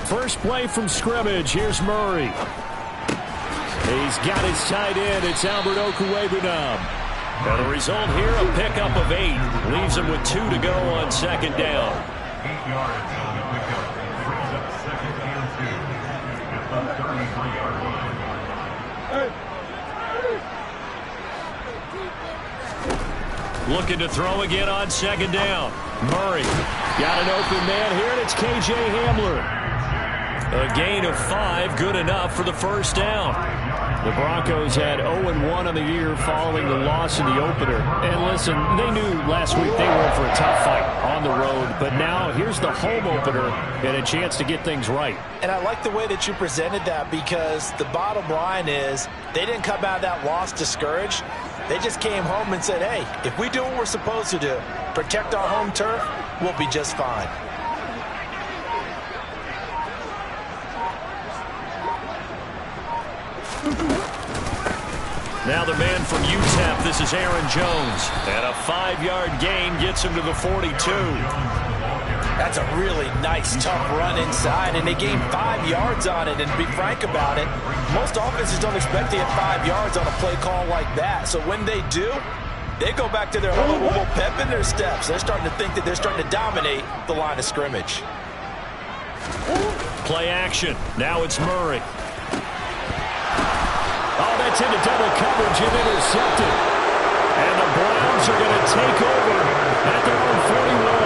First play from scrimmage. Here's Murray. He's got his tight end. It's Albert Okwuegbunam. And the result here, a pickup of 8. Leaves him with 2 to go on second down. 8 yards on the pickup. Brings up second and 2 at the 33-yard line. Looking to throw again on second down. Murray got an open man here, and it's K.J. Hamler. A gain of 5, good enough for the first down. The Broncos had 0-1 on the year following the loss in the opener. And listen, they knew last week they were in for a tough fight on the road. But now here's the home opener and a chance to get things right. And I like the way that you presented that, because the bottom line is they didn't come out of that loss discouraged. They just came home and said, hey, if we do what we're supposed to do, protect our home turf, we'll be just fine. Now the man from UTEP, this is Aaron Jones. And a 5-yard gain gets him to the 42. That's a really nice, tough run inside, and they gained 5 yards on it. And to be frank about it, most offenses don't expect to get 5 yards on a play call like that. So when they do, they go back to their little pep in their steps. They're starting to think that they're starting to dominate the line of scrimmage. Play action. Now it's Murray. Oh, that's into double coverage and intercepted. And the Browns are going to take over at their own 41.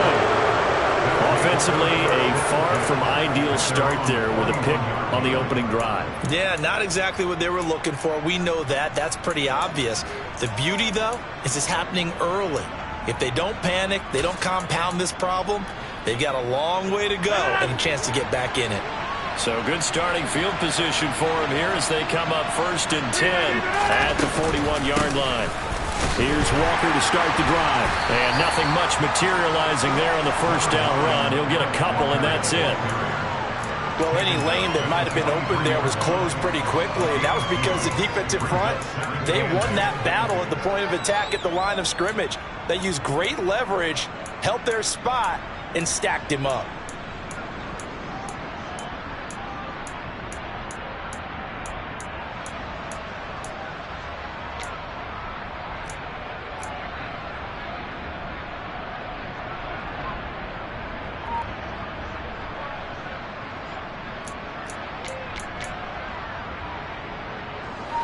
Offensively, a far from ideal start there with a pick on the opening drive. Yeah, not exactly what they were looking for. We know that. That's pretty obvious. The beauty, though, is it's happening early. If they don't panic, they don't compound this problem, they've got a long way to go and a chance to get back in it. So good starting field position for him here as they come up 1st and 10 at the 41-yard line. Here's Walker to start the drive. And nothing much materializing there on the first down run. He'll get a couple, and that's it. Well, any lane that might have been open there was closed pretty quickly, and that was because the defensive front, they won that battle at the point of attack at the line of scrimmage. They used great leverage, held their spot, and stacked him up.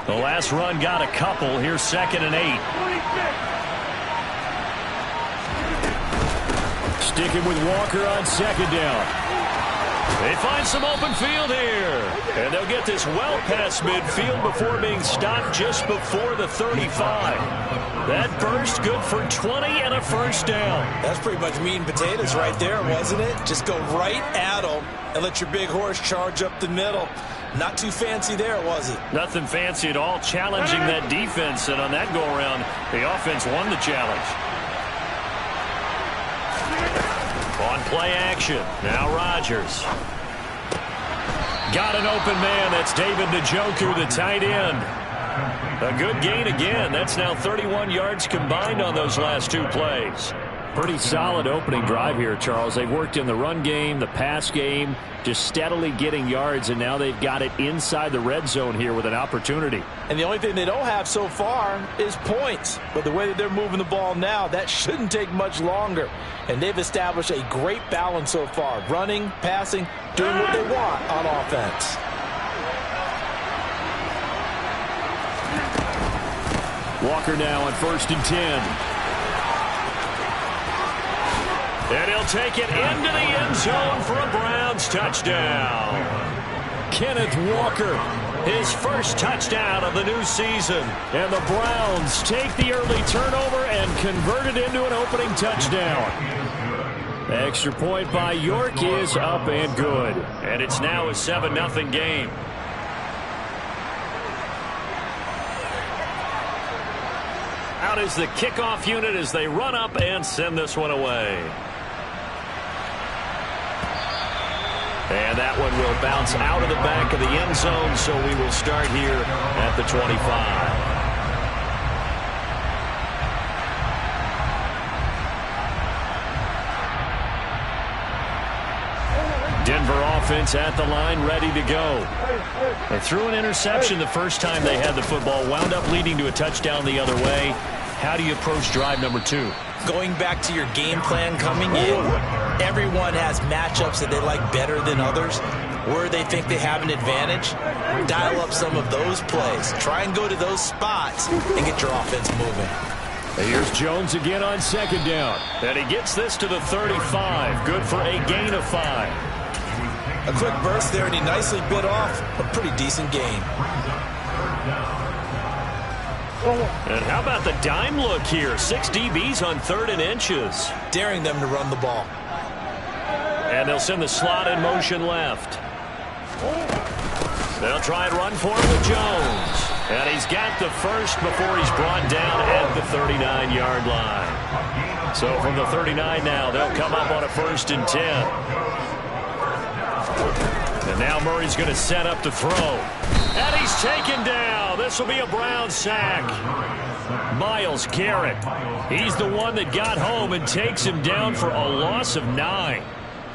The last run got a couple. Here's 2nd and 8. Sticking with Walker on second down. They find some open field here. And they'll get this well past midfield before being stopped just before the 35. That burst good for 20 and a first down. That's pretty much meat and potatoes right there, wasn't it? Just go right at them and let your big horse charge up the middle. Not too fancy there, was it? Nothing fancy at all, challenging that defense, and on that go-around, the offense won the challenge. On play action, now Rodgers. Got an open man, that's David Njoku, the tight end. A good gain again, that's now 31 yards combined on those last 2 plays. Pretty solid opening drive here, Charles. They've worked in the run game, the pass game, just steadily getting yards, and now they've got it inside the red zone here with an opportunity. And the only thing they don't have so far is points. But the way that they're moving the ball now, that shouldn't take much longer. And they've established a great balance so far. Running, passing, doing what they want on offense. Walker now on 1st and 10. And he'll take it into the end zone for a Browns touchdown. Kenneth Walker, his first touchdown of the new season. And the Browns take the early turnover and convert it into an opening touchdown. Extra point by York is up and good. And it's now a 7-0 game. Out is the kickoff unit as they run up and send this one away. And that one will bounce out of the back of the end zone, so we will start here at the 25. offense at the line, ready to go. They threw an interception the first time they had the football, wound up leading to a touchdown the other way. How do you approach drive number 2? Going back to your game plan coming in, everyone has matchups that they like better than others. Where they think they have an advantage, dial up some of those plays. Try and go to those spots and get your offense moving. Here's Jones again on second down. And he gets this to the 35. Good for a gain of 5. A quick burst there, and he nicely bit off a pretty decent gain. And how about the dime look here? 6 DBs on 3rd and inches. Daring them to run the ball. And they'll send the slot in motion left. They'll try and run for it with Jones. And he's got the first before he's brought down at the 39-yard line. So from the 39 now, they'll come up on a 1st and 10. And now Murray's going to set up to throw. And he's taken down. This will be a Brown sack. Myles Garrett. He's the one that got home and takes him down for a loss of 9.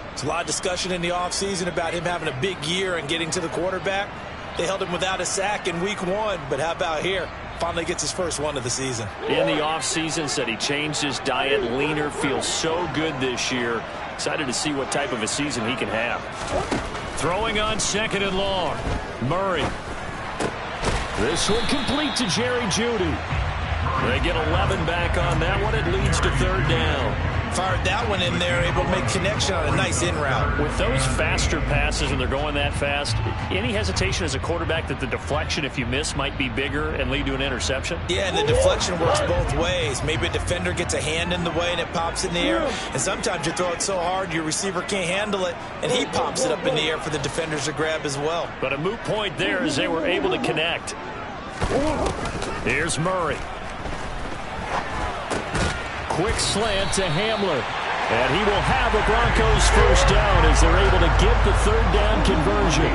There's a lot of discussion in the offseason about him having a big year and getting to the quarterback. They held him without a sack in week 1, but how about here? Finally gets his first one of the season. In the offseason, said he changed his diet, leaner, feels so good this year. Excited to see what type of a season he can have. Throwing on 2nd and long. Murray. This one complete to Jerry Jeudy. They get 11 back on that one. It leads to 3rd down. Fired that one in there, able to make connection on a nice in route. With those faster passes and they're going that fast, any hesitation as a quarterback that the deflection, if you miss, might be bigger and lead to an interception? Yeah, and the deflection works both ways. Maybe a defender gets a hand in the way and it pops in the air. And sometimes you throw it so hard your receiver can't handle it, and he pops it up in the air for the defenders to grab as well. But a moot point there as they were able to connect. Here's Murray. Quick slant to Hamler. And he will have a Broncos first down as they're able to get the 3rd down conversion.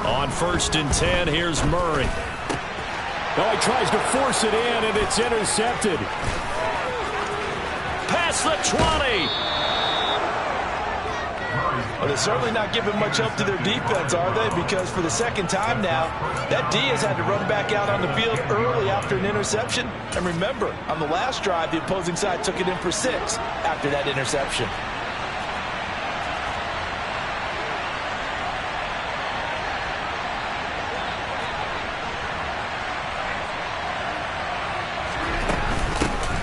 On 1st and 10, here's Murray. Oh, he tries to force it in, and it's intercepted. Past the 20. Well, they're certainly not giving much help to their defense, are they? Because for the second time now, that D has had to run back out on the field early after an interception. And remember, on the last drive, the opposing side took it in for 6 after that interception.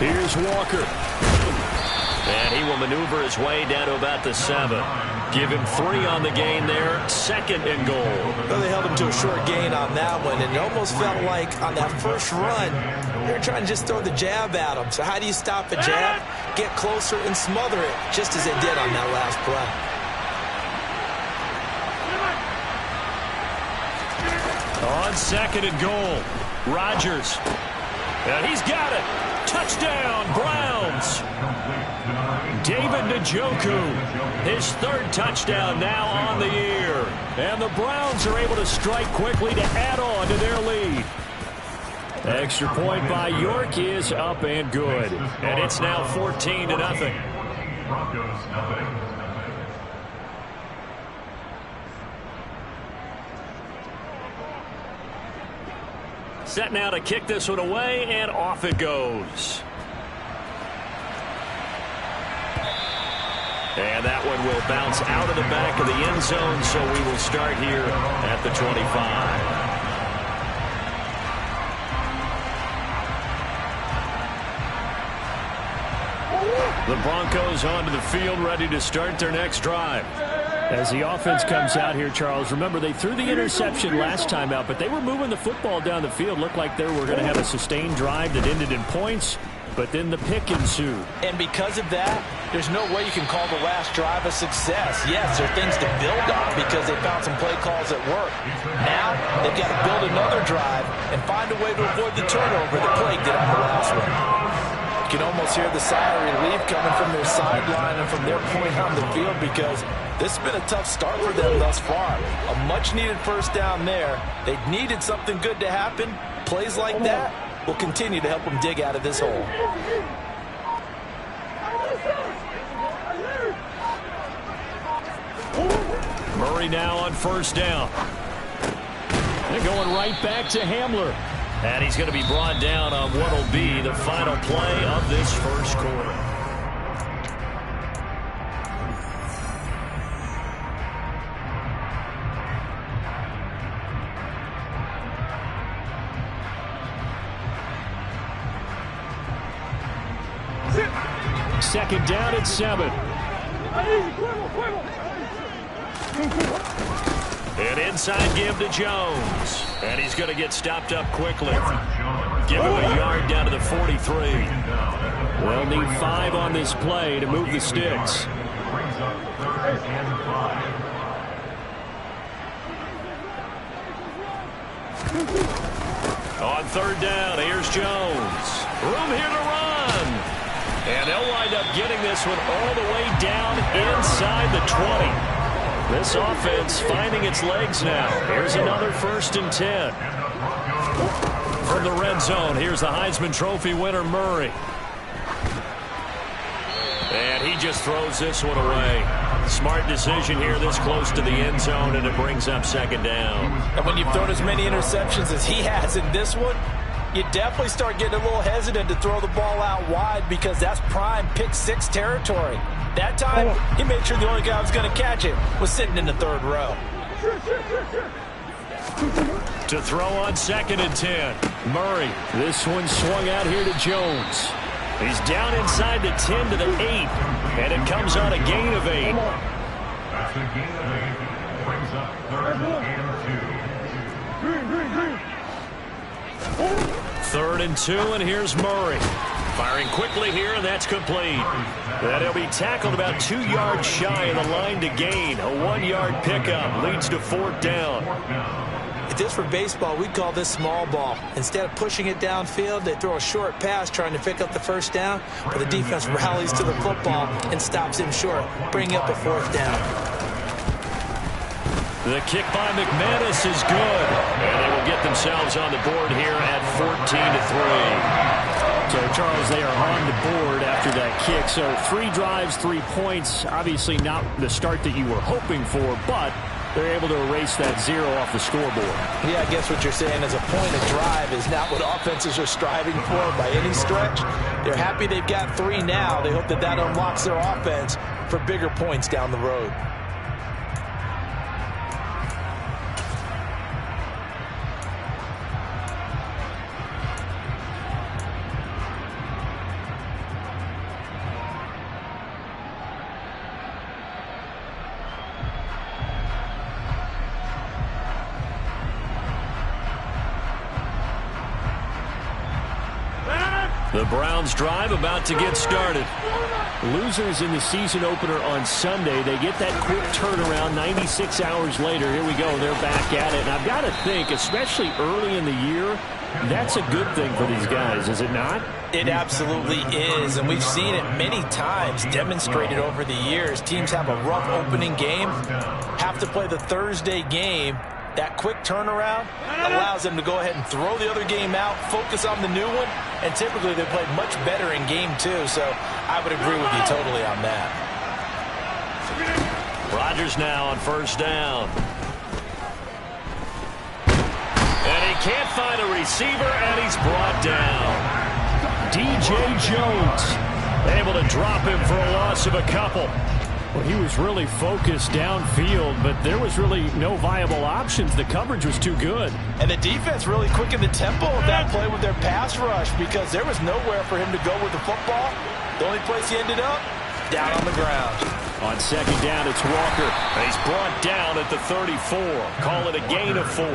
Here's Walker. And he will maneuver his way down to about the 7. Give him 3 on the gain there. 2nd and goal. Well, they held him to a short gain on that one, and it almost felt like on that first run, they were trying to just throw the jab at him. So how do you stop a jab? Get closer and smother it, just as they did on that last play. On 2nd and goal, Rodgers. And he's got it. Touchdown, Browns. David Njoku, his 3rd touchdown now on the year. And the Browns are able to strike quickly to add on to their lead. Extra point by York is up and good. And it's now 14-0. Broncos nothing. Set now to kick this one away, and off it goes. And that one will bounce out of the back of the end zone, so we will start here at the 25. The Broncos onto the field, ready to start their next drive. As the offense comes out here, Charles, remember they threw the interception last time out, but they were moving the football down the field. Looked like they were going to have a sustained drive that ended in points, but then the pick ensued. And because of that, there's no way you can call the last drive a success. Yes, there are things to build on because they found some play calls that work. Now, they've got to build another drive and find a way to avoid the turnover that plagued it on the last one. You can almost hear the sigh of relief coming from their sideline and from their point on the field because this has been a tough start for them thus far. A much-needed first down there. They needed something good to happen. Plays like that will continue to help them dig out of this hole. Murray now on first down. They're going right back to Hamler. And he's going to be brought down on what will be the final play of this first quarter. Second down at 7. An inside give to Jones. And he's going to get stopped up quickly. Give him a yard down to the 43. They'll need 5 on this play to move the sticks. On third down, here's Jones. Room here to run. And they'll wind up getting this one all the way down inside the 20. This offense finding its legs now. Here's another 1st and 10. From the red zone, here's the Heisman Trophy winner, Murray. And he just throws this one away. Smart decision here this close to the end zone, and it brings up second down. And when you've thrown as many interceptions as he has in this one, you definitely start getting a little hesitant to throw the ball out wide because that's prime pick 6 territory. That time, he made sure the only guy who was going to catch it was sitting in the 3rd row. To throw on 2nd and 10. Murray. This one swung out here to Jones. He's down inside the 10 to the 8. And it comes on a gain of 8. That's a gain of 8. Brings up 3rd and 2. 3rd and 2, and here's Murray. Firing quickly here, and that's complete. And he'll be tackled about 2 yards shy of the line to gain. A 1-yard pickup leads to 4th down. If this were baseball, we'd call this small ball. Instead of pushing it downfield, they throw a short pass trying to pick up the 1st down, but the defense rallies to the football and stops him short, bringing up a 4th down. The kick by McManus is good. And they will get themselves on the board here at 14-3. So, Charles, they are on the board after that kick. So 3 drives, 3 points. Obviously not the start that you were hoping for, but they're able to erase that 0 off the scoreboard. Yeah, I guess what you're saying is a point of drive is not what offenses are striving for by any stretch. They're happy they've got 3 now. They hope that that unlocks their offense for bigger points down the road. The Browns drive about to get started. Losers in the season opener on Sunday. They get that quick turnaround 96 hours later. Here we go. They're back at it. And I've got to think, especially early in the year, that's a good thing for these guys, is it not? It absolutely is, and we've seen it many times demonstrated over the years. Teams have a rough opening game, have to play the Thursday game. That quick turnaround allows them to go ahead and throw the other game out, focus on the new one, and typically they play much better in game 2, so I would agree with you totally on that. Rodgers now on first down. And he can't find a receiver, and he's brought down. DJ Jones able to drop him for a loss of a couple. Well, he was really focused downfield, but there was really no viable options. The coverage was too good. And the defense really quickened the tempo of that play with their pass rush because there was nowhere for him to go with the football. The only place he ended up, down on the ground. On second down, it's Walker. And he's brought down at the 34. Call it a gain of 4.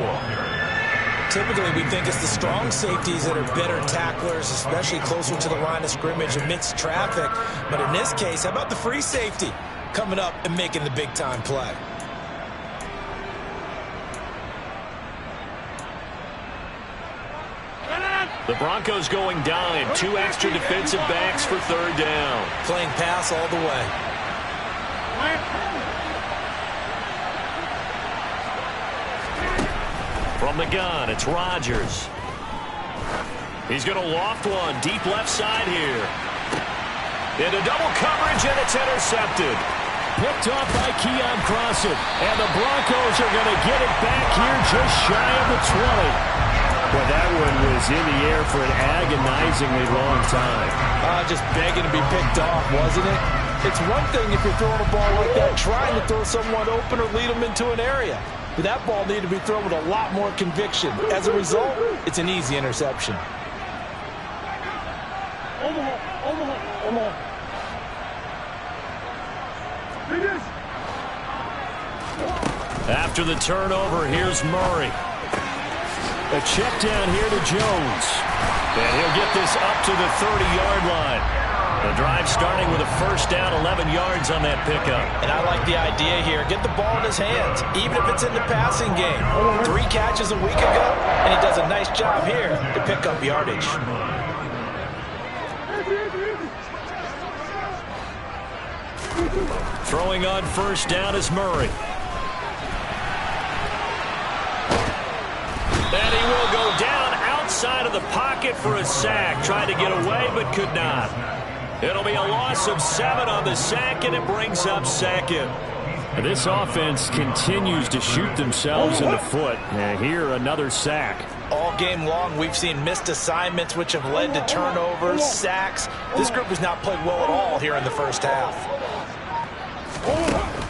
Typically, we think it's the strong safeties that are better tacklers, especially closer to the line of scrimmage amidst traffic. But in this case, how about the free safety coming up and making the big-time play? The Broncos going dime. 2 extra defensive backs for third down. Playing pass all the way. From the gun, it's Rodgers. He's going to loft one deep left side here. Into double coverage, and it's intercepted. picked off by Keon Crossan. And the Broncos are going to get it back here just shy of the 20. Well, that one was in the air for an agonizingly long time. Just begging to be picked off, wasn't it? It's one thing if you're throwing a ball like that, trying to throw someone open or lead them into an area. But that ball needed to be thrown with a lot more conviction. As a result, it's an easy interception. After the turnover, here's Murray. A check down here to Jones. And he'll get this up to the 30-yard line. The drive starting with a first down, 11 yards on that pickup. And I like the idea here. Get the ball in his hands, even if it's in the passing game. 3 catches a week ago, and he does a nice job here to pick up yardage. Throwing on first down is Murray. And he will go down outside of the pocket for a sack. Tried to get away, but could not. It'll be a loss of 7 on the sack, and it brings up second. And this offense continues to shoot themselves in the foot. And here, another sack. All game long, we've seen missed assignments, which have led to turnovers, sacks. This group has not played well at all here in the first half.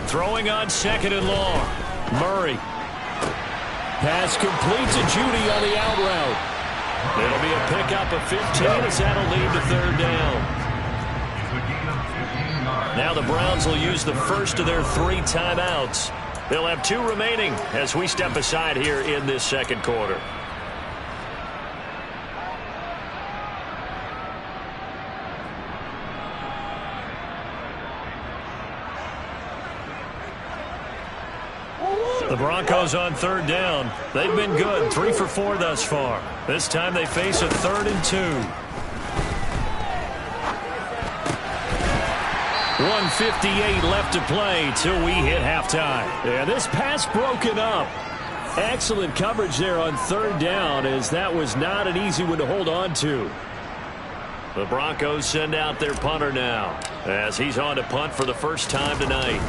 Throwing on second and long. Murray. Pass complete to Judy on the out route. It'll be a pickup of 15 as that'll lead to third down. Now the Browns will use the first of their 3 timeouts. They'll have 2 remaining as we step aside here in this second quarter. The Broncos on third down. They've been good, 3 for 4 thus far. This time they face a 3rd and 2. 1:58 left to play till we hit halftime. Yeah, this pass broken up. Excellent coverage there on third down, as that was not an easy one to hold on to. The Broncos send out their punter now as he's on to punt for the first time tonight.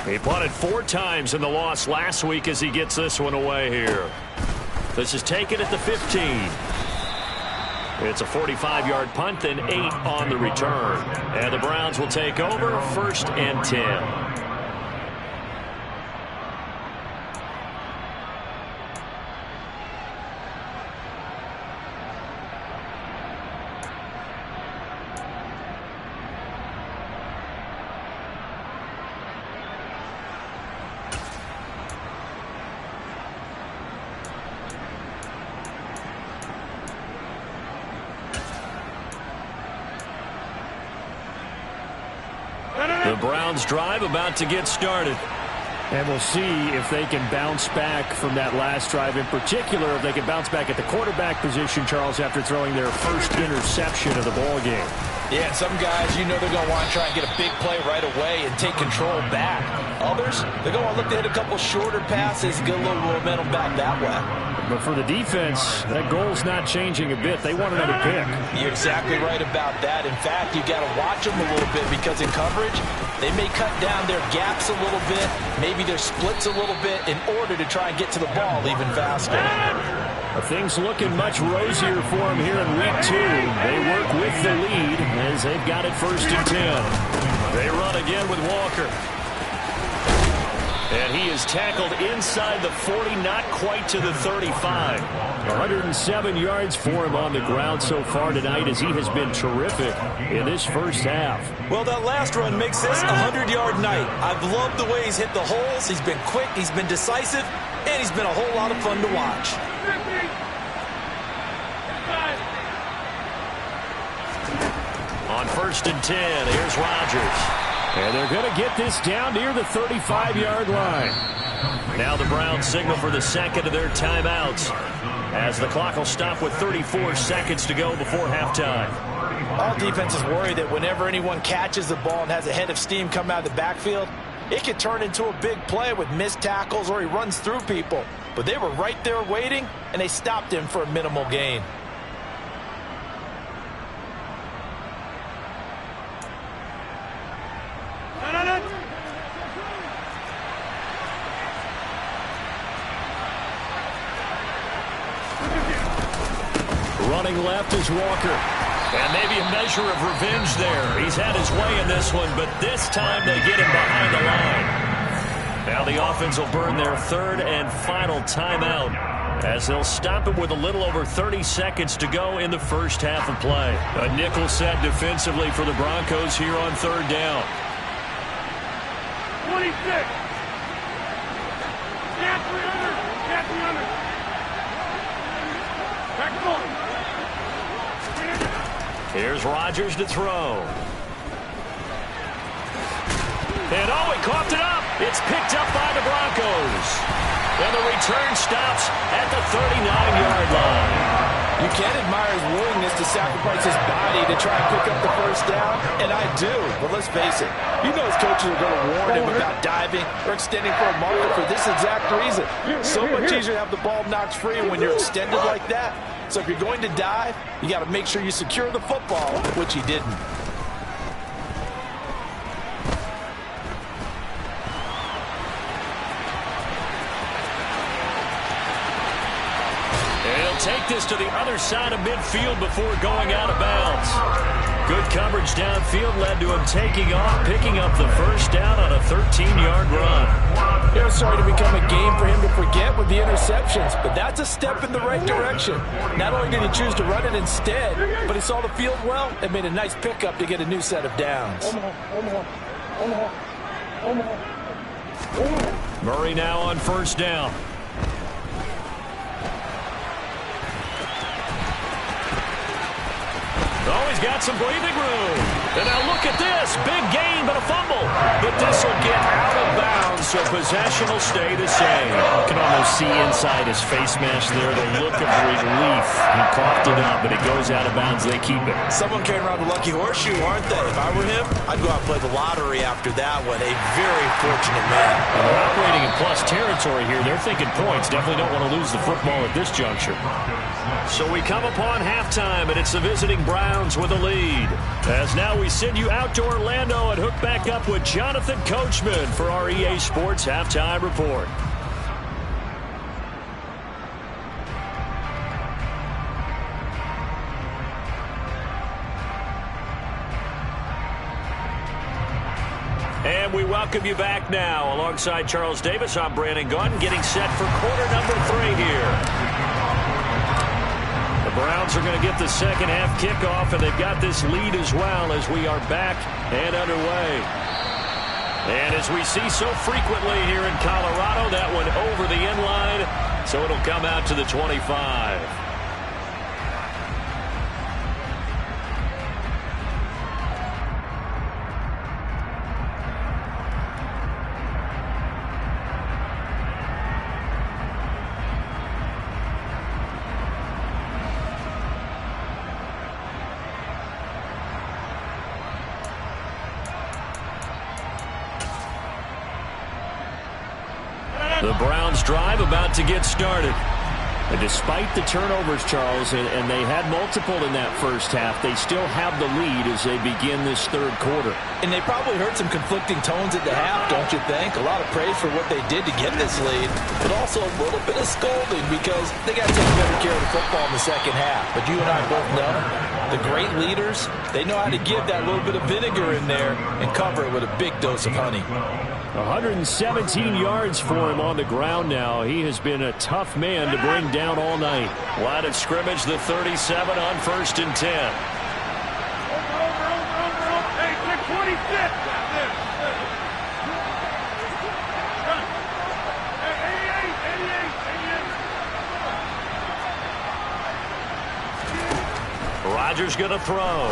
He punted 4 times in the loss last week as he gets this one away here. This is taken at the 15. It's a 45-yard punt, then 8 on the return. And the Browns will take over 1st and 10. The Browns drive about to get started. And we'll see if they can bounce back from that last drive, in particular if they can bounce back at the quarterback position, Charles, after throwing their first interception of the ball game. Yeah, and some guys, you know they're going to want to try and get a big play right away and take control back. Others, they're going to look to hit a couple shorter passes, get a little momentum back that way. But for the defense, that goal's not changing a bit. They want another pick. You're exactly right about that. In fact, you got to watch them a little bit because in coverage, they may cut down their gaps a little bit, maybe their splits a little bit in order to try and get to the ball even faster. Things looking much rosier for them here in week 2. They work with the lead as they've got it 1st and 10. They run again with Walker. And he is tackled inside the 40, not quite to the 35. 107 yards for him on the ground so far tonight as he has been terrific in this first half. Well, that last run makes this a 100-yard night. I've loved the way he's hit the holes. He's been quick, he's been decisive, and he's been a whole lot of fun to watch. On 1st and 10, here's Rodgers. And they're going to get this down near the 35-yard line. Now the Browns signal for the second of their timeouts as the clock will stop with 34 seconds to go before halftime. All defenses worry that whenever anyone catches the ball and has a head of steam come out of the backfield, it could turn into a big play with missed tackles or he runs through people. But they were right there waiting, and they stopped him for a minimal gain. Running left is Walker. And maybe a measure of revenge there. He's had his way in this one, but this time they get him behind the line. Now the offense will burn their third and final timeout as they'll stop it with a little over 30 seconds to go in the first half of play. A nickel set defensively for the Broncos here on third down. 26. Cat 300. Cat 300. Back going. Here's Rodgers to throw. And he coughed it up. It's picked up by the Broncos. And the return stops at the 39-yard line. You can admire his willingness to sacrifice his body to try and pick up the first down, and I do. But let's face it, you know his coaches are going to warn him about diving or extending for a marker for this exact reason. So much easier to have the ball knocked free when you're extended like that. So if you're going to dive, you got to make sure you secure the football, which he didn't. Take this to the other side of midfield before going out of bounds. Good coverage downfield led to him taking off, picking up the first down on a 13-yard run. It was starting to become a game for him to forget with the interceptions, but that's a step in the right direction. Not only did he choose to run it instead, but he saw the field well and made a nice pickup to get a new set of downs. Murray now on first down. Oh, he's got some breathing room. And now look at this. Big gain, but a fumble. But this will get out of bounds, so possession will stay the same. You can almost see inside his face mask there the look of relief. He coughed it up, but it goes out of bounds. They keep it. Someone carrying around the lucky horseshoe, aren't they? If I were him, I'd go out and play the lottery after that one. A very fortunate man. And they're operating in plus territory here. They're thinking points. Definitely don't want to lose the football at this juncture. So we come upon halftime, and it's the visiting Browns with a lead. As now we send you out to Orlando and hook back up with Jonathan Coachman for our EA Sports Halftime Report. And we welcome you back now. Alongside Charles Davis, I'm Brandon Gunn, getting set for quarter number 3 here. The Browns are going to get the second half kickoff, and they've got this lead as well as we are back and underway. And as we see so frequently here in Colorado, that one over the end line, so it'll come out to the 25. The Browns drive about to get started. And despite the turnovers, Charles, and they had multiple in that first half, they still have the lead as they begin this third quarter. And they probably heard some conflicting tones at the half, don't you think? A lot of praise for what they did to get this lead, but also a little bit of scolding because they got to take better care of the football in the second half. But you and I both know the great leaders, they know how to give that little bit of vinegar in there and cover it with a big dose of honey. 117 yards for him on the ground now. He has been a tough man to bring down all night. Line of scrimmage, the 37 on 1st and 10. Hey, 626. Rodgers going to throw.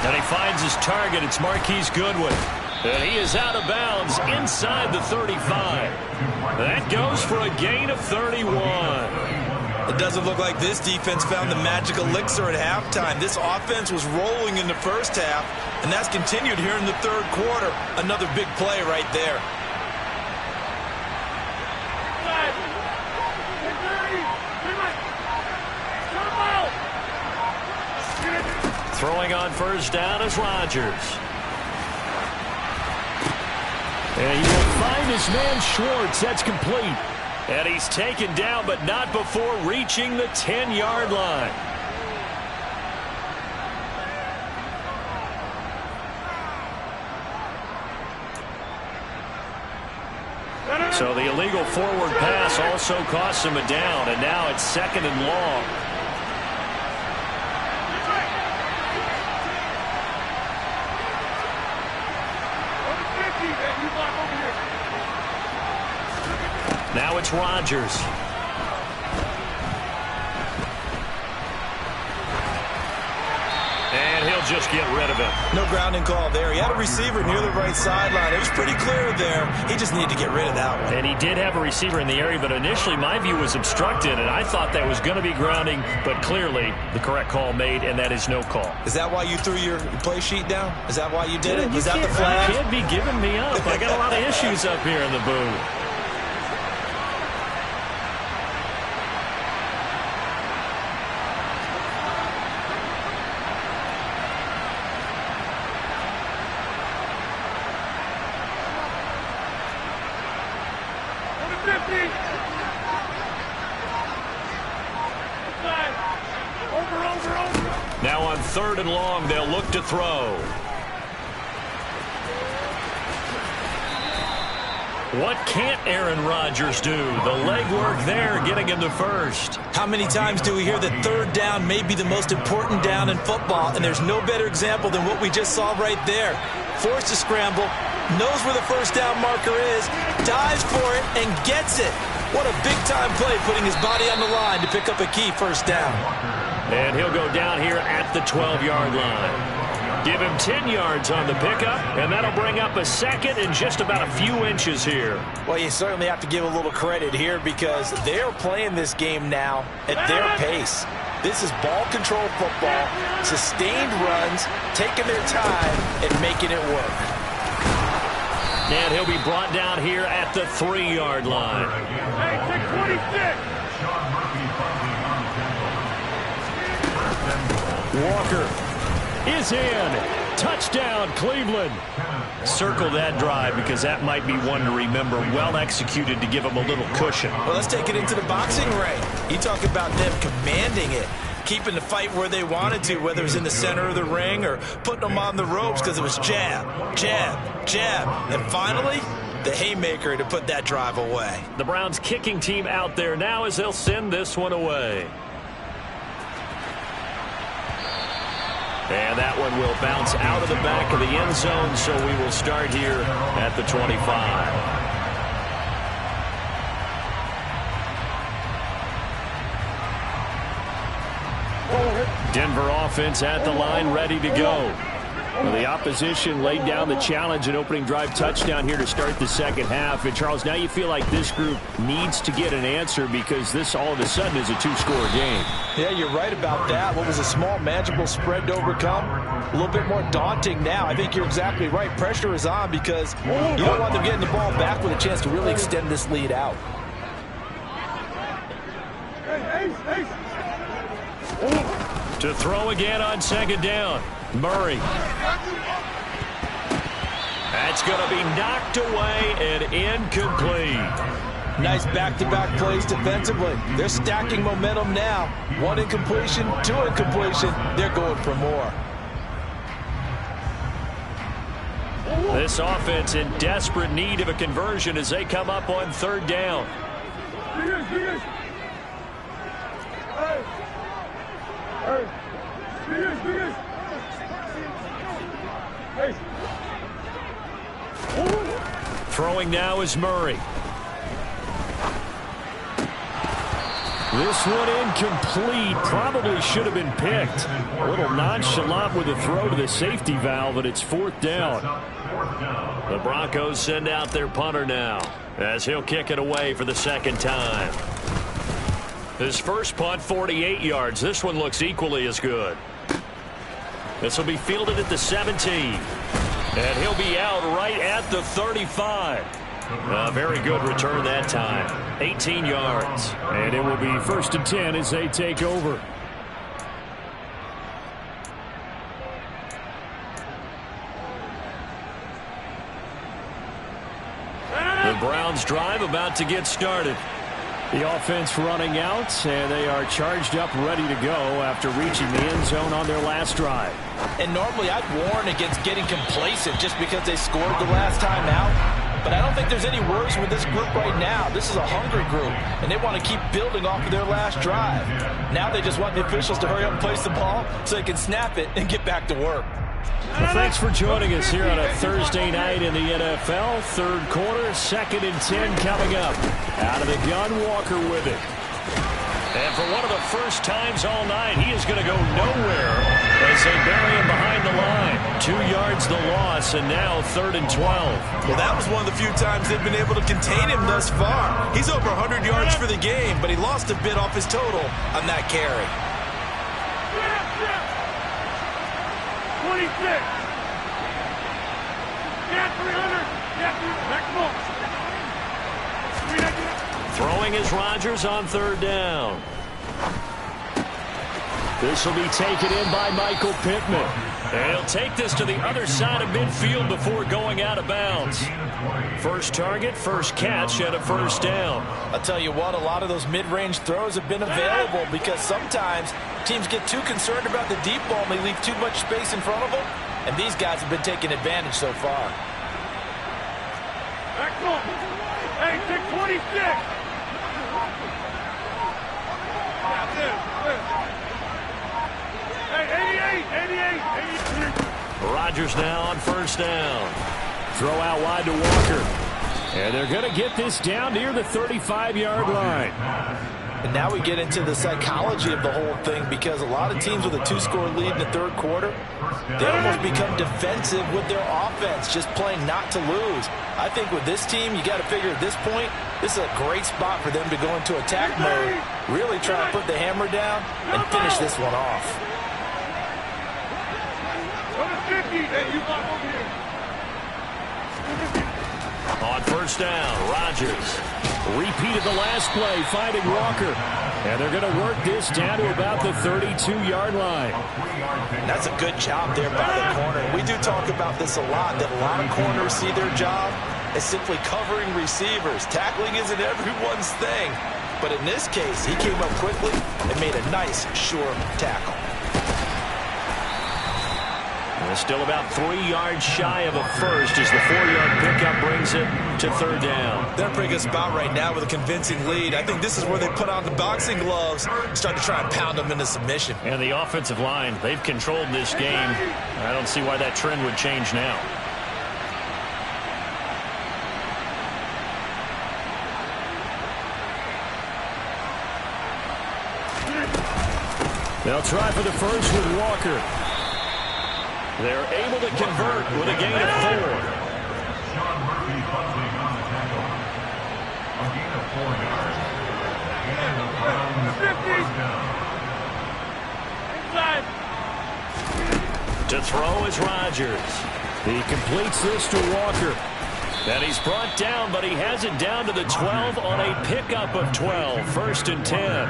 And he finds his target. It's Marquise Goodwin. And he is out of bounds inside the 35. That goes for a gain of 31. It doesn't look like this defense found the magic elixir at halftime. This offense was rolling in the first half, and that's continued here in the third quarter. Another big play right there. Throwing on first down is Rodgers. And he'll find his man Schwartz. That's complete. And he's taken down, but not before reaching the 10-yard line. So the illegal forward pass also costs him a down, and now it's 2nd and long. Now it's Rodgers. And he'll just get rid of it. No grounding call there. He had a receiver near the right sideline. It was pretty clear there. He just needed to get rid of that one. And he did have a receiver in the area, but initially my view was obstructed, and I thought that was going to be grounding, but clearly the correct call made, and that is no call. Is that why you threw your play sheet down? Is that why you did it? Was that the flag? You can't be giving me up. I got a lot of issues up here in the booth. Now on 3rd and long, they'll look to throw. What can't Aaron Rodgers do? The legwork there getting him to first. How many times do we hear that 3rd down may be the most important down in football, and there's no better example than what we just saw right there. Forced to scramble, knows where the 1st down marker is, dives for it, and gets it. What a big-time play, putting his body on the line to pick up a key 1st down. And he'll go down here at the 12-yard line. Give him 10 yards on the pickup, and that'll bring up a 2nd and just about a few inches here. Well, you certainly have to give a little credit here because they're playing this game now at their pace. This is ball control football, sustained runs, taking their time and making it work. And he'll be brought down here at the 3-yard line. Hey, 626. Walker is in. Touchdown, Cleveland. Circle that drive because that might be one to remember. Well executed to give them a little cushion. Well, let's take it into the boxing ring. You talk about them commanding it, keeping the fight where they wanted to, whether it was in the center of the ring or putting them on the ropes because it was jab, jab, jab. And finally, the haymaker to put that drive away. The Browns kicking team out there now as they'll send this one away. And that one will bounce out of the back of the end zone, so we will start here at the 25. Denver offense at the line, ready to go. Well, the opposition laid down the challenge and opening drive touchdown here to start the 2nd half. And, Charles, now you feel like this group needs to get an answer because this all of a sudden is a 2-score game. Yeah, you're right about that. What was a small, manageable spread to overcome, a little bit more daunting now. I think you're exactly right. Pressure is on because you don't want them getting the ball back with a chance to really extend this lead out. To throw again on 2nd down. Murray. That's going to be knocked away and incomplete. Nice back-to-back plays defensively. They're stacking momentum now. 1 incompletion, 2 incompletion. They're going for more. This offense in desperate need of a conversion as they come up on 3rd down. Throwing now is Murray. This one incomplete. Probably should have been picked. A little nonchalant with a throw to the safety valve, and it's 4th down. The Broncos send out their punter now as he'll kick it away for the 2nd time. His first punt, 48 yards. This one looks equally as good. This will be fielded at the 17. And he'll be out right at the 35. A very good return that time. 18 yards. And it will be 1st and 10 as they take over. The Browns drive about to get started. The offense running out, and they are charged up, ready to go after reaching the end zone on their last drive. And normally I'd warn against getting complacent just because they scored the last time out. But I don't think there's any worries with this group right now. This is a hungry group, and they want to keep building off of their last drive. Now they just want the officials to hurry up and place the ball so they can snap it and get back to work. Well, thanks for joining us here on a Thursday night in the NFL. Third quarter, 2nd and 10 coming up. Out of the gun, Walker with it. And for one of the first times all night, he is going to go nowhere as they bury him behind the line. 2 yards the loss, and now 3rd and 12. Well, that was one of the few times they've been able to contain him thus far. He's over 100 yards for the game, but he lost a bit off his total on that carry. 26. Yeah, 300. Yeah, maximum. Throwing is Rodgers on 3rd down. This will be taken in by Michael Pittman. And he'll take this to the other side of midfield before going out of bounds. First target, first catch, and a 1st down. I'll tell you what, a lot of those mid-range throws have been available because sometimes teams get too concerned about the deep ball and they leave too much space in front of them. And these guys have been taking advantage so far. Excellent. Hey, 626. Hey, 88. Rodgers now on 1st down. Throw out wide to Walker. And they're going to get this down near the 35-yard line. And now we get into the psychology of the whole thing because a lot of teams with a 2-score lead in the 3rd quarter, they almost become defensive with their offense, just playing not to lose. I think with this team, you got to figure at this point, this is a great spot for them to go into attack mode, really try to put the hammer down and finish this one off. On 1st down, Rodgers. Repeated the last play, finding Walker. And they're going to work this down to about the 32-yard line. That's a good job there by the corner. We do talk about this a lot, that a lot of corners see their job as simply covering receivers. Tackling isn't everyone's thing. But in this case, he came up quickly and made a nice, sure tackle. They're still about 3 yards shy of a first as the 4-yard pickup brings it to 3rd down. They're in a pretty good spot right now with a convincing lead. I think this is where they put on the boxing gloves and start to try and pound them into submission. And the offensive line, they've controlled this game. I don't see why that trend would change now. They'll try for the first with Walker. They're able to convert with a gain of 4. Sean Murphy buzzing on the tackle. A gain of 4 yards. And around 4th down. Inside. To throw is Rodgers. He completes this to Walker. And he's brought down, but he has it down to the 12 on a pickup of 12. 1st and 10.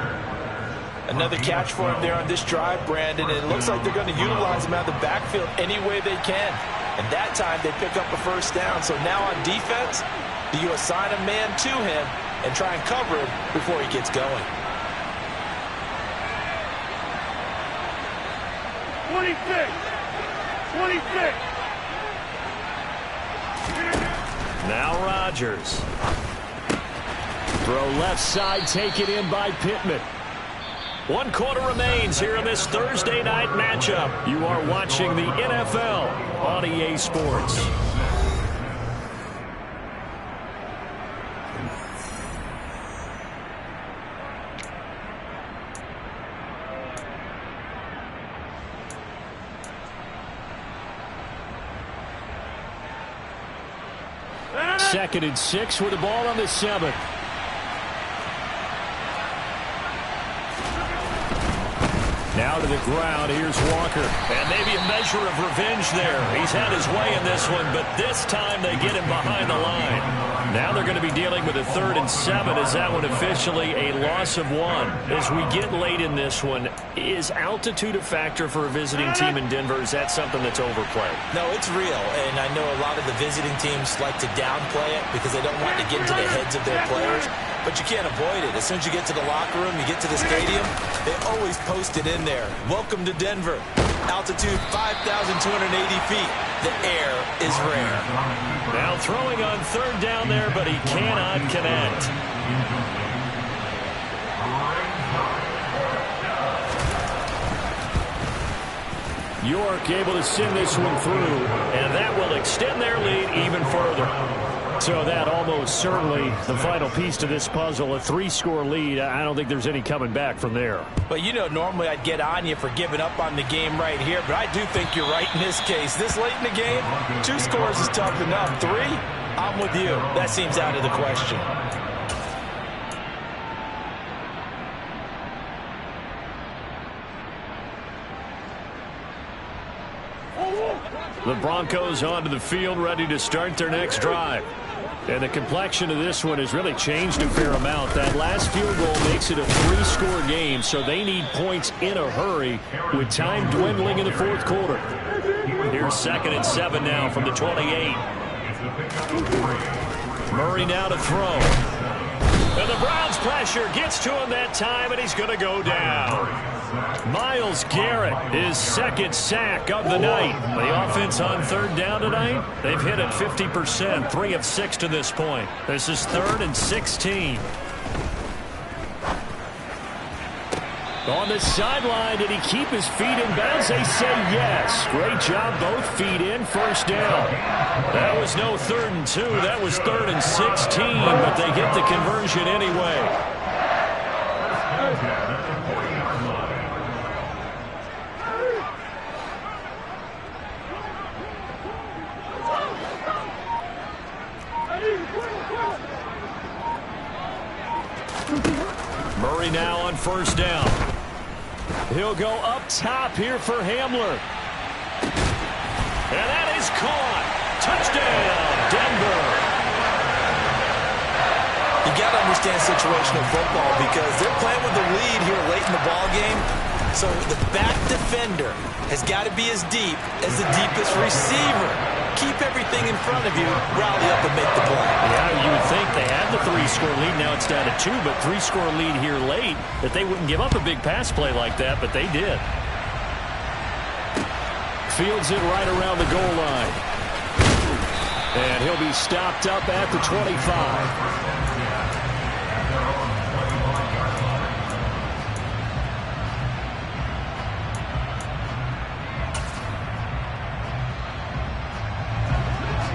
Another catch for him there on this drive, Brandon. And it looks like they're going to utilize him out of the backfield any way they can. And that time they pick up a 1st down. So now on defense, do you assign a man to him and try and cover him before he gets going? 26. 26. Now Rodgers. Throw left side, taken in by Pittman. 1 quarter remains here in this Thursday night matchup. You are watching the NFL on EA Sports. Second and 6 with the ball on the 7th. Now to the ground, here's Walker. And maybe a measure of revenge there. He's had his way in this one, but this time they get him behind the line. Now they're going to be dealing with a 3rd and 7. Is that one officially a loss of 1? As we get late in this one, is altitude a factor for a visiting team in Denver? Is that something that's overplayed? No, it's real, and I know a lot of the visiting teams like to downplay it because they don't want to get into the heads of their players. but you can't avoid it. As soon as you get to the locker room, you get to the stadium, they always post it in there. Welcome to Denver. Altitude 5,280 feet. The air is rare. Now throwing on third down there, but he cannot connect. York able to send this one through, and that will extend their lead even further. So that almost certainly the final piece to this puzzle, a 3-score lead. I don't think there's any coming back from there. But you know, normally I'd get on you for giving up on the game right here, but I do think you're right in this case. This late in the game, 2 scores is tough enough. 3, I'm with you. That seems out of the question. The Broncos onto the field, ready to start their next drive. And the complexion of this one has really changed a fair amount. That last field goal makes it a 3-score game, so they need points in a hurry with time dwindling in the fourth quarter. Here's 2nd and 7 now from the 28. Murray now to throw. And the Browns pressure gets to him that time, and he's going to go down. Myles Garrett, his 2nd sack of the night. The offense on 3rd down tonight, they've hit it 50%, 3 of 6 to this point. This is 3rd and 16. On the sideline, did he keep his feet in bounds? They say yes. Great job, both feet in, 1st down. That was no 3rd and 2. That was 3rd and 16, but they get the conversion anyway. Murray now on 1st down. He'll go up top here for Hamler. And that is caught. Touchdown, Denver. You got to understand situational football because they're playing with the lead here late in the ball game. So the back defender has got to be as deep as the deepest receiver. Keep everything in front of you, rally up and make the play. Yeah, you would think they had the 3-score lead. Now it's down to 2, but 3-score lead here late, that they wouldn't give up a big pass play like that, but they did. Fields it right around the goal line. And he'll be stopped up at the 25.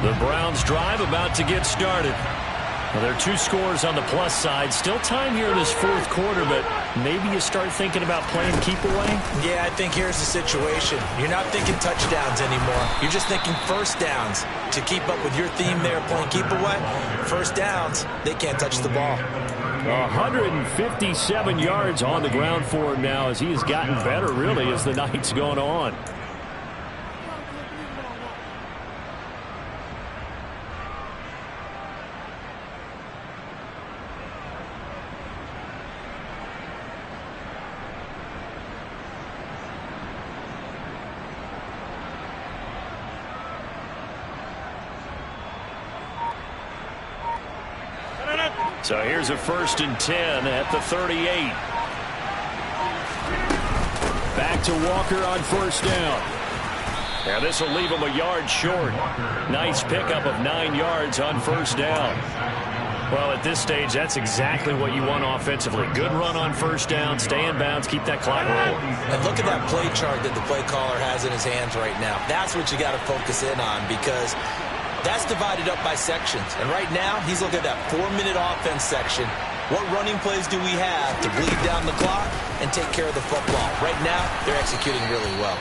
The Browns drive about to get started. Well, there are 2 scores on the plus side. Still time here in this 4th quarter, but maybe you start thinking about playing keep away? Yeah, I think here's the situation. You're not thinking touchdowns anymore. You're just thinking 1st downs. To keep up with your theme there, playing keep away, 1st downs, they can't touch the ball. 157 yards on the ground for him now as he has gotten better, really, as the night's gone on. So here's a 1st and 10 at the 38. Back to Walker on 1st down. Now this will leave him a yard short. Nice pickup of 9 yards on 1st down. Well, at this stage, that's exactly what you want offensively. Good run on 1st down, stay in bounds, keep that clock rolling. And look at that play chart that the play caller has in his hands right now. That's what you got to focus in on because that's divided up by sections. And right now, he's looking at that 4-minute offense section. What running plays do we have to bleed down the clock and take care of the football? Right now, they're executing really well.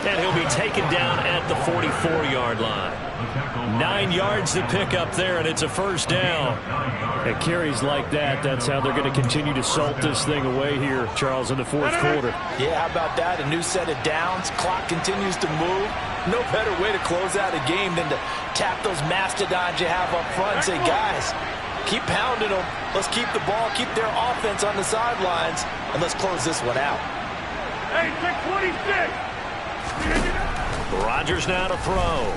And he'll be taken down at the 44-yard line. 9 yards to pick up there, and it's a 1st down. At carries like that, that's how they're going to continue to salt this thing away here, Charles, in the 4th quarter. Yeah, how about that? A new set of downs. Clock continues to move. No better way to close out a game than to tap those mastodons you have up front and say, guys, keep pounding them. Let's keep the ball, keep their offense on the sidelines, and let's close this one out. Hey, take 26. Rodgers now to throw.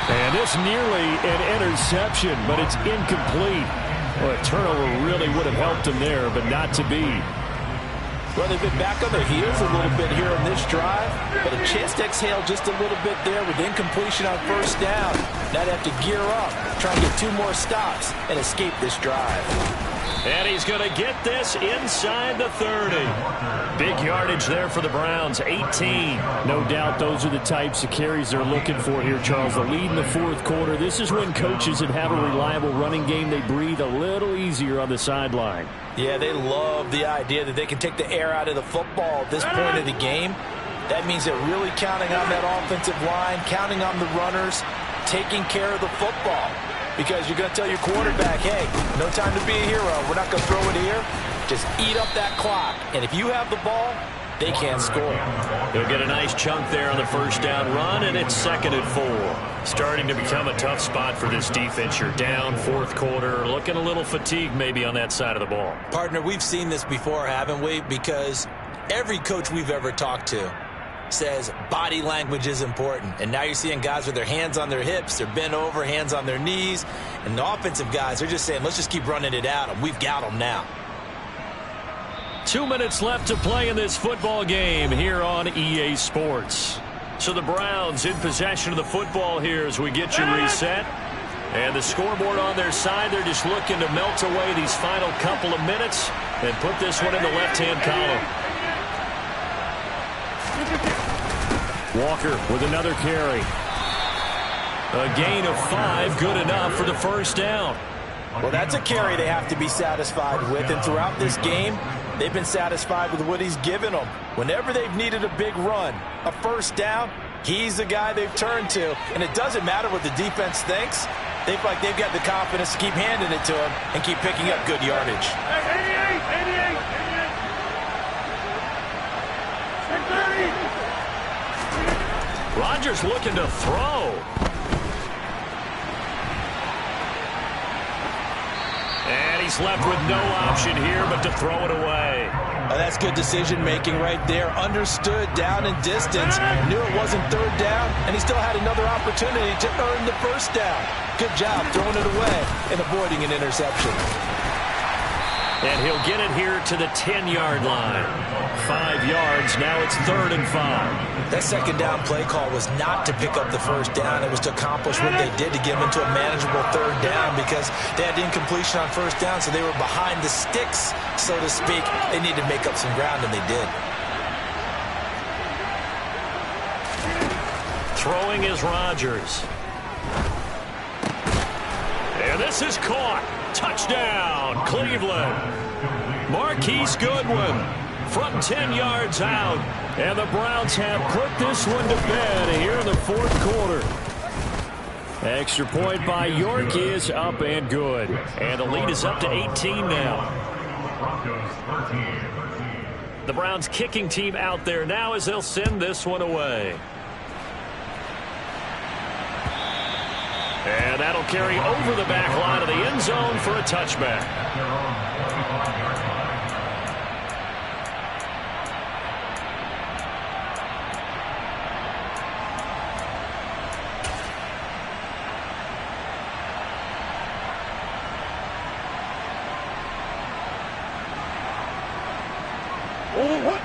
And it's nearly an interception, but it's incomplete. Well, a turnover really would have helped them there, but not to be. Well, they've been back on their heels a little bit here on this drive, but a chance to exhale just a little bit there with incompletion on first down. Now they have to gear up, try and get 2 more stops, and escape this drive. And he's going to get this inside the 30. Big yardage there for the Browns, 18. No doubt those are the types of carries they're looking for here, Charles. The lead in the fourth quarter. This is when coaches that have a reliable running game, they breathe a little easier on the sideline. Yeah, they love the idea that they can take the air out of the football at this point of the game. That means they're really counting on that offensive line, counting on the runners, taking care of the football. Because you're going to tell your quarterback, hey, no time to be a hero. We're not going to throw it here. Just eat up that clock. And if you have the ball, they can't score. He'll get a nice chunk there on the first down run, and it's 2nd and 4. Starting to become a tough spot for this defense. You're down, fourth quarter, looking a little fatigued maybe on that side of the ball. Partner, we've seen this before, haven't we? Because every coach we've ever talked to says body language is important. And now you're seeing guys with their hands on their hips, they're bent over, hands on their knees. And the offensive guys are just saying, let's just keep running it at them. We've got them now. 2 minutes left to play in this football game here on EA Sports. So the Browns in possession of the football here as we get you reset. And the scoreboard on their side, they're just looking to melt away these final couple of minutes and put this one in the left-hand column. Walker with another carry. A gain of 5, good enough for the first down. Well, that's a carry they have to be satisfied with. And throughout this game, they've been satisfied with what he's given them. Whenever they've needed a big run, a first down, he's the guy they've turned to. And it doesn't matter what the defense thinks. They feel like they've got the confidence to keep handing it to him and keep picking up good yardage. 88, 88. Rodgers looking to throw. And he's left with no option here but to throw it away. Oh, that's good decision-making right there. Understood down and distance. Knew it wasn't third down, and he still had another opportunity to earn the first down. Good job throwing it away and avoiding an interception. And he'll get it here to the 10-yard line. 5 yards, now it's 3rd and 5. That second down play call was not to pick up the first down. It was to accomplish what they did to get them into a manageable third down because they had incompletion on first down, so they were behind the sticks, so to speak. They needed to make up some ground, and they did. Throwing is Rodgers. And this is caught. Touchdown, Cleveland. Marquise Goodwin from 10 yards out. And the Browns have put this one to bed here in the fourth quarter. Extra point by York is up and good. And the lead is up to 18 now. The Browns kicking team out there now as they'll send this one away. And that'll carry over the back line of the end zone for a touchback.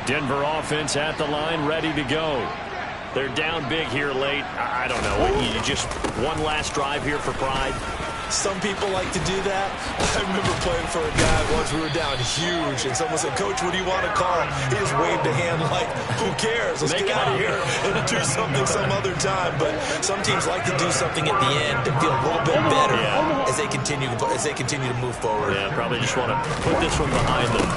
Denver offense at the line, ready to go. They're down big here late. I don't know. You just one last drive here for pride. Some people like to do that. I remember playing for a guy once. We were down huge, and someone said, "Coach, what do you want to call?" He just waved a hand like, "Who cares? Let's get out of here and do something some other time." But some teams like to do something at the end to feel a little bit better as they continue to move forward. Yeah, probably just want to put this one behind them.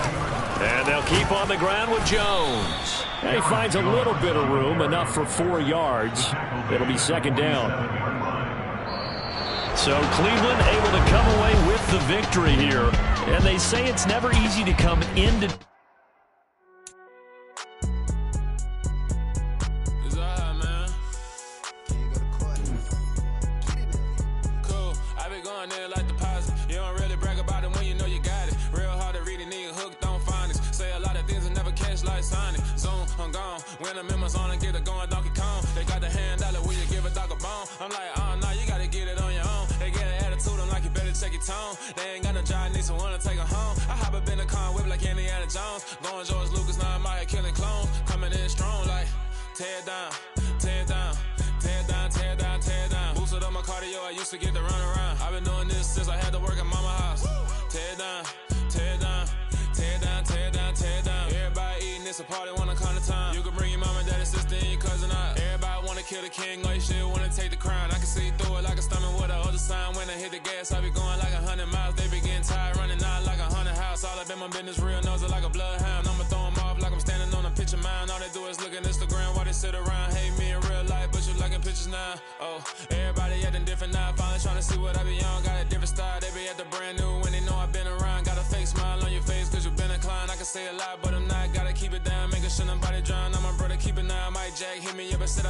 And they'll keep on the ground with Jones. And he finds a little bit of room, enough for 4 yards. It'll be second down. So Cleveland able to come away with the victory here. And they say it's never easy to come into... When I'm in my zone and get it going, Donkey Kong. They got the hand dollar when you give a dog a bone. I'm like, oh, no, you got to get it on your own. They get an attitude, I'm like, you better take it tone. They ain't got no job, need someone to take her home. I hop up in the car, whip like Indiana Jones. Going George Lucas, now I'm out here killing clones. Coming in strong like, tear it down, tear it down, tear it down, tear it down, tear it down. Boosted up my cardio, I used to get to run around. I've been doing this since I had to work at mama house. Tear it down, tear it down, tear it down, tear it down, tear it down. Everybody eating, it's a party, wanna come to time. You can bring your mama, daddy, sister, and your cousin out. Everybody wanna kill the king, or you shit wanna take the crown. I can see through it like a stomach with a other sign. When I hit the gas, I be going like 100 miles. They be getting tired, running out like 100 house. All up in my business, real nose like a bloodhound. I'ma throw them off like I'm standing on a picture mound. All they do is look at Instagram while they sit around. Hate me in real life, but you liking pictures now. Oh, everybody acting different now. Finally trying to see what I be on. Got a different style, they be at the brand new when they know I've been around. Got a fake smile on your face cause you been inclined. I can say a lot, but I'm not. Gotta keep it down, making sure nobody drown. I'm my brother, keep it now. Mike Jack hit me up and said